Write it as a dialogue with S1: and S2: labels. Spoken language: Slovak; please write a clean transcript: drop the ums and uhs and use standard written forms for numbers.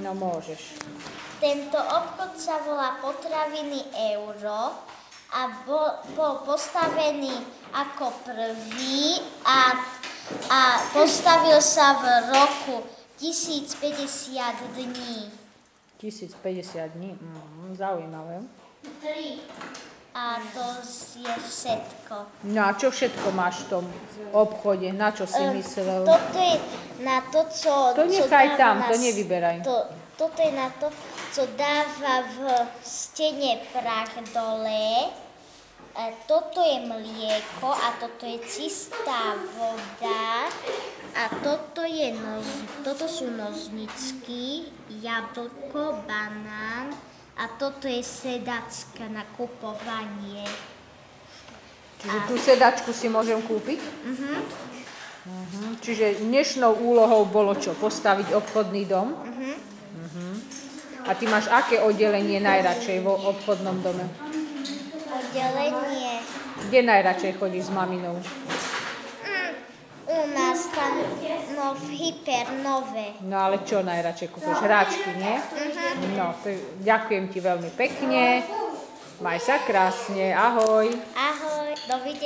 S1: No môžeš.
S2: Tento obchod sa volá Potraviny Euro a bol postavený ako prvý a postavil sa v roku 1050 dní.
S1: 1050 dní, zaujímavé.
S2: A to je všetko.
S1: No a čo všetko máš v tom obchode? Na čo si myslel?
S2: Toto je na to, čo...
S1: To nechaj tam, to nevyberaj.
S2: Toto je na to, co dáva v stene prach dole. Toto je mlieko a toto je čistá voda. A toto sú nožničky, jablko, banán. A toto je sedačka na kupovanie.
S1: Čiže tú sedačku si môžem kúpiť? Čiže dnešnou úlohou bolo čo? Postaviť obchodný dom? A ty máš aké oddelenie najradšej vo obchodnom dome?
S2: Oddelenie?
S1: Kde najradšej chodíš s maminou?
S2: U nás tam, v Hypernove.
S1: No ale čo najradšej kúpiš? Hráčky, nie? No, ďakujem ti veľmi pekne. Maj sa krásne, ahoj.
S2: Ahoj, dovidenia.